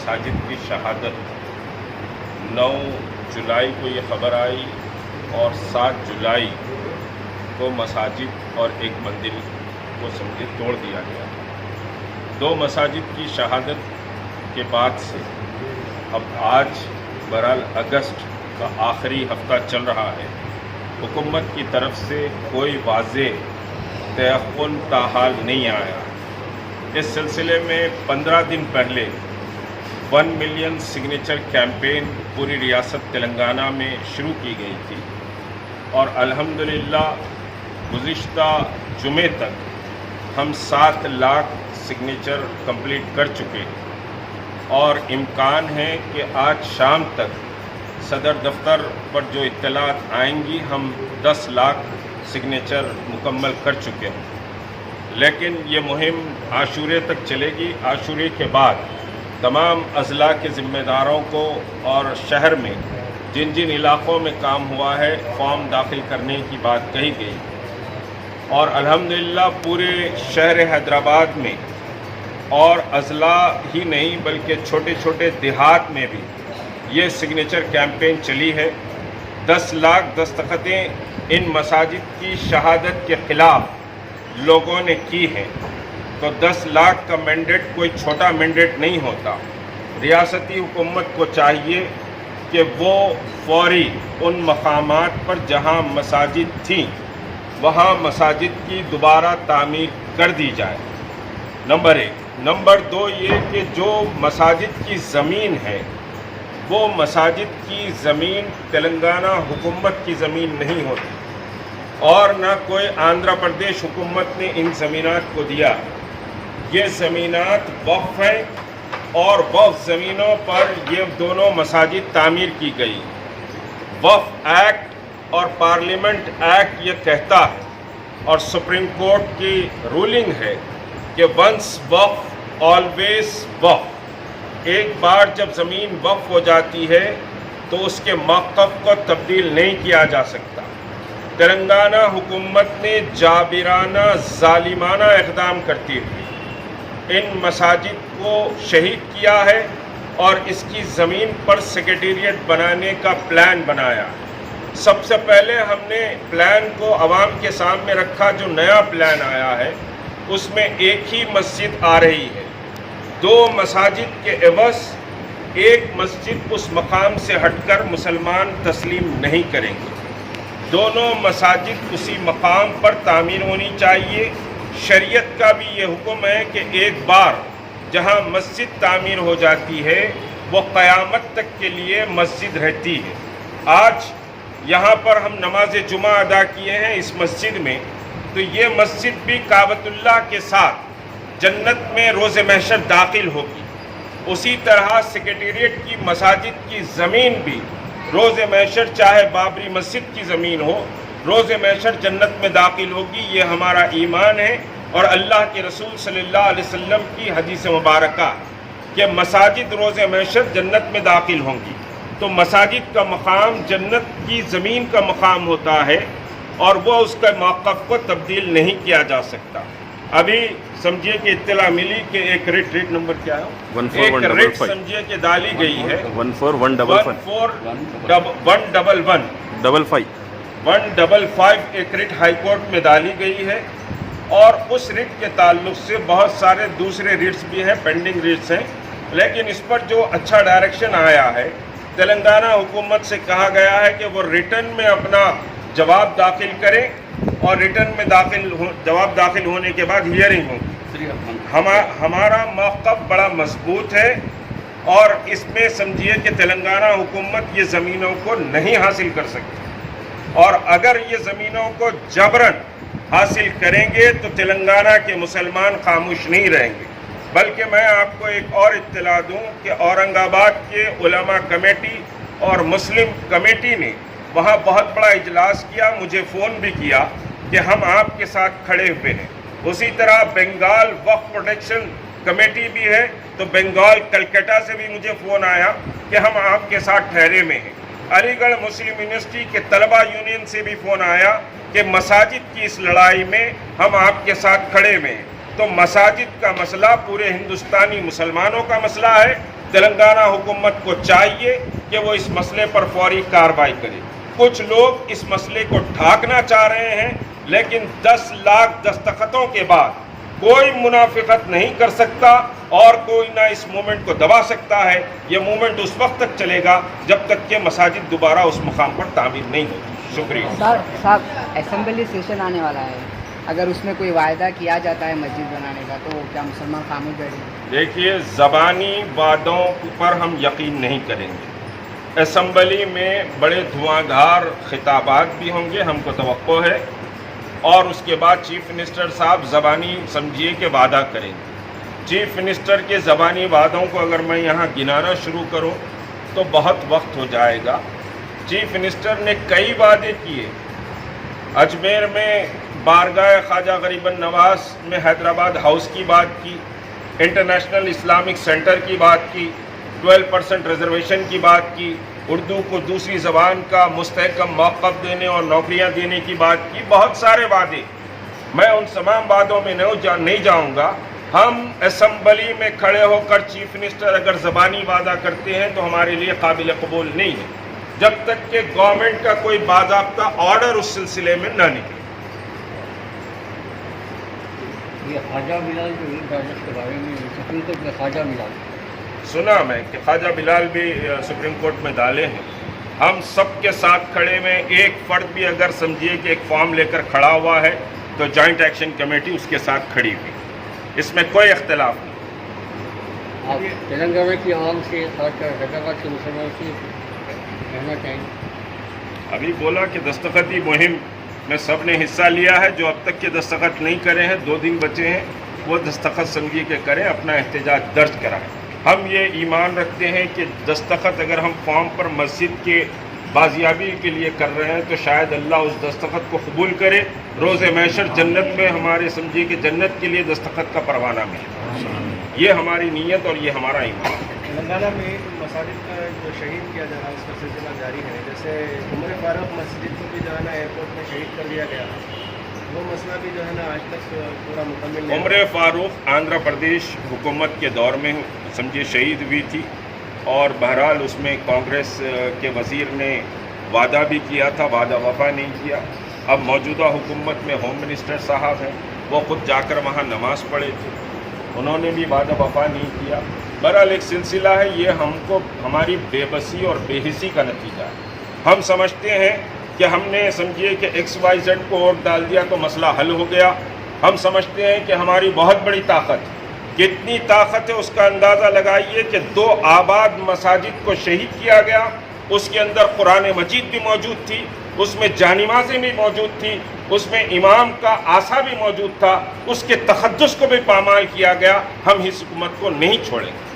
مساجد کی شہادت 9 جولائی کو یہ خبر آئی اور 7 جولائی کو مساجد اور ایک مندر کو سمجھے توڑ دیا گیا۔ 2 مساجد کی شہادت کے بعد سے اب آج بہرحال اگست کا آخری ہفتہ چل رہا ہے، حکومت کی طرف سے کوئی واضح تیقن تاحال نہیں آیا۔ اس سلسلے میں 15 دن پہلے 1 ملین سگنیچر کیمپین پوری ریاست تلنگانہ میں شروع کی گئی تھی اور الحمدللہ گزشتہ جمعے تک ہم 7 لاکھ سگنیچر کمپلیٹ کر چکے ہیں اور امکان ہے کہ آج شام تک صدر دفتر پر جو اطلاعات آئیں گی ہم 10 لاکھ سگنیچر مکمل کر چکے ہیں، لیکن یہ مہم عاشورے تک چلے گی۔ عاشورے کے بعد تمام اضلاع کے ذمہ داروں کو اور شہر میں جن جن علاقوں میں کام ہوا ہے فارم داخل کرنے کی بات کہی گئی اور الحمدللہ پورے شہر حیدرآباد میں اور اضلاع ہی نہیں بلکہ چھوٹے چھوٹے دیہات میں بھی یہ سگنیچر کیمپین چلی ہے۔ 10 لاکھ دستخطیں ان مساجد کی شہادت کے خلاف لوگوں نے کی ہیں، تو 10 لاکھ کا مینڈیٹ کوئی چھوٹا مینڈیٹ نہیں ہوتا۔ ریاستی حکومت کو چاہیے کہ وہ فوری ان مقامات پر جہاں مساجد تھیں وہاں مساجد کی دوبارہ تعمیر کر دی جائے، نمبر 1۔ نمبر 2 یہ کہ جو مساجد کی زمین ہے وہ مساجد کی زمین تلنگانہ حکومت کی زمین نہیں ہوتی اور نہ کوئی آندھرا پردیش حکومت نے ان زمینات کو دیا۔ یہ زمینات وقف ہیں اور وقف زمینوں پر یہ دونوں مساجد تعمیر کی گئی۔ وقف ایکٹ اور پارلیمنٹ ایکٹ یہ کہتا ہے اور سپریم کورٹ کی رولنگ ہے کہ ونس وقف آلویز وقف۔ ایک بار جب زمین وقف ہو جاتی ہے تو اس کے موقف کو تبدیل نہیں کیا جا سکتا۔ تلنگانہ حکومت نے جابرانہ ظالمانہ اقدام کرتی ہوئی ان مساجد کو شہید کیا ہے اور اس کی زمین پر سیکریٹریٹ بنانے کا پلان بنایا۔ سب سے پہلے ہم نے پلان کو عوام کے سامنے رکھا، جو نیا پلان آیا ہے اس میں ایک ہی مسجد آ رہی ہے۔ 2 مساجد کے عوض ایک مسجد اس مقام سے ہٹ کر مسلمان تسلیم نہیں کریں گے۔ دونوں مساجد اسی مقام پر تعمیر ہونی چاہیے۔ شریعت کا بھی یہ حکم ہے کہ ایک بار جہاں مسجد تعمیر ہو جاتی ہے وہ قیامت تک کے لیے مسجد رہتی ہے۔ آج یہاں پر ہم نماز جمعہ ادا کیے ہیں اس مسجد میں، تو یہ مسجد بھی کعبۃ اللہ کے ساتھ جنت میں روز محشر داخل ہوگی۔ اسی طرح سیکریٹریٹ کی مساجد کی زمین بھی روز محشر چاہے بابری مسجد کی زمین ہو روز محشر جنت میں داخل ہوگی۔ یہ ہمارا ایمان ہے اور اللہ کے رسول صلی اللہ علیہ وسلم کی حدیث مبارکہ کہ مساجد روز محشر جنت میں داخل ہوں گی۔ تو مساجد کا مقام جنت کی زمین کا مقام ہوتا ہے اور وہ اس کے موقف کو تبدیل نہیں کیا جا سکتا۔ ابھی سمجھیے کہ اطلاع ملی کہ ایک ریٹ نمبر کیا ہے، ایک ریٹ سمجھیے کہ ڈالی گئی ہے 14155 ایک ریٹ ہائی کورٹ میں ڈالی گئی ہے اور اس ریٹ کے تعلق سے بہت سارے دوسرے ریٹس بھی ہیں، پینڈنگ ریٹس ہیں، لیکن اس پر جو اچھا ڈائریکشن آیا ہے تلنگانہ حکومت سے کہا گیا ہے کہ وہ ریٹن میں اپنا جواب داخل کریں اور ریٹن میں جواب داخل ہونے کے بعد ہیئرنگ ہوگی۔ ہمارا موقف بڑا مضبوط ہے اور اس میں سمجھیے کہ تلنگانہ حکومت یہ زمینوں کو نہیں حاصل کر سکتی اور اگر یہ زمینوں کو جبراً حاصل کریں گے تو تلنگانہ کے مسلمان خاموش نہیں رہیں گے۔ بلکہ میں آپ کو ایک اور اطلاع دوں کہ اورنگ آباد کے علماء کمیٹی اور مسلم کمیٹی نے وہاں بہت بڑا اجلاس کیا، مجھے فون بھی کیا کہ ہم آپ کے ساتھ کھڑے ہوئے ہیں۔ اسی طرح بنگال وقف پروٹیکشن کمیٹی بھی ہے، تو بنگال کلکتہ سے بھی مجھے فون آیا کہ ہم آپ کے ساتھ ٹھہرے میں ہیں۔ علی گڑھ مسلم یونیورسٹی کے طلبہ یونین سے بھی فون آیا کہ مساجد کی اس لڑائی میں ہم آپ کے ساتھ کھڑے ہوئے ہیں۔ تو مساجد کا مسئلہ پورے ہندوستانی مسلمانوں کا مسئلہ ہے تلنگانہ حکومت کو چاہیے کہ وہ اس مسئلے پر فوری کارروائی کرے. کچھ لوگ اس مسئلے کو ڈھانکنا چاہ رہے ہیں، لیکن 10 لاکھ دستخطوں کے بعد کوئی منافقت نہیں کر سکتا اور کوئی نہ اس موومنٹ کو دبا سکتا ہے. یہ موومنٹ اس وقت تک چلے گا جب تک کہ مساجد دوبارہ اس مقام پر تعمیر نہیں ہوتی. شکریہ. صاحب اسمبلی سیشن آنے والا ہے، اگر اس میں کوئی وعدہ کیا جاتا ہے مسجد بنانے کا تو کیا مسلمان خاموش بیٹھیں؟ دیکھیے، زبانی وعدوں پر ہم یقین نہیں کریں گے. اسمبلی میں بڑے دھواں خطابات بھی ہوں گے، ہم کو توقع ہے، اور اس کے بعد چیف منسٹر صاحب زبانی سمجھیے کہ وعدہ کریں گے. چیف منسٹر کے زبانی وعدوں کو اگر میں یہاں گنانا شروع کروں تو بہت وقت ہو جائے گا. چیف منسٹر نے کئی وعدے کیے. اجمیر میں بارگاہ خواجہ غریب النواز میں حیدرآباد ہاؤس کی بات کی، انٹرنیشنل اسلامک سینٹر کی بات کی، 12% ریزرویشن کی بات کی، اردو کو دوسری زبان کا مستحکم موقف دینے اور نوکریاں دینے کی بات کی. بہت سارے وعدے. میں ان تمام وعدوں میں نہیں جاؤں گا. ہم اسمبلی میں کھڑے ہو کر چیف منسٹر اگر زبانی وعدہ کرتے ہیں تو ہمارے لیے قابل قبول نہیں ہے جب تک کہ گورنمنٹ کا کوئی باضابطہ آرڈر اس سلسلے میں نہ نکلے. یہ خواجہ بلال جو ڈائجسٹ کے بارے میں سپریم کورٹ میں خواجہ بلال سنا میں کہ خواجہ بلال بھی سپریم کورٹ میں ڈالے ہیں. ہم سب کے ساتھ کھڑے ہوئے. ایک فرد بھی اگر سمجھیے کہ ایک فارم لے کر کھڑا ہوا ہے تو جوائنٹ ایکشن کمیٹی اس کے ساتھ کھڑی ہوئی. اس میں کوئی اختلاف نہیں. آپ تلنگانہ کی عوام سے خاص کر حیدرآباد کے مسلمانوں سے کہنا چاہیں گے؟ ابھی بولا کہ دستخطی مہم میں سب نے حصہ لیا ہے. جو اب تک کے دستخط نہیں کرے ہیں، 2 دن بچے ہیں، وہ دستخط سمجھیے کہ کریں، اپنا احتجاج درج کرائیں. ہم یہ ایمان رکھتے ہیں کہ دستخط اگر ہم فارم پر مسجد کے بازیابی کے لیے کر رہے ہیں تو شاید اللہ اس دستخط کو قبول کرے. روز محشر جنت میں ہمارے سمجھیے کہ جنت کے لیے دستخط کا پروانہ ملے. یہ ہماری نیت اور یہ ہمارا ایمان. تلنگانہ میں مساجد کا جو شہید کیا جا رہا ہے اس کا سلسلہ جاری ہے. جیسے عمر فاروق مسجد کو بھی جو ہے نا ایئرپورٹ میں شہید کر دیا گیا، وہ مسئلہ بھی جو ہے نا آج تک پورا مکمل نہیں. عمر فاروق آندھرا پردیش حکومت کے دور میں سمجھیے شہید ہوئی تھی، اور بہرحال اس میں کانگریس کے وزیر نے وعدہ بھی کیا تھا، وعدہ وفا نہیں کیا. اب موجودہ حکومت میں ہوم منسٹر صاحب ہیں، وہ خود جا کر وہاں نماز پڑھے تھے، انہوں نے بھی وعدہ وفا نہیں کیا. بہرحال ایک سلسلہ ہے. یہ ہم کو ہماری بے بسی اور بے حسی کا نتیجہ ہے. ہم سمجھتے ہیں کہ ہم نے سمجھیے کہ XYZ کو ووٹ ڈال دیا تو مسئلہ حل ہو گیا. ہم سمجھتے ہیں کہ ہماری بہت بڑی طاقت ہے. کتنی طاقت ہے اس کا اندازہ لگائیے کہ 2 آباد مساجد کو شہید کیا گیا. اس کے اندر قرآن مجید بھی موجود تھی، اس میں جانمازیں بھی موجود تھی، اس میں امام کا عصا بھی موجود تھا. اس کے تقدس کو بھی پامال کیا گیا. ہم اس حکومت کو نہیں چھوڑیں گے.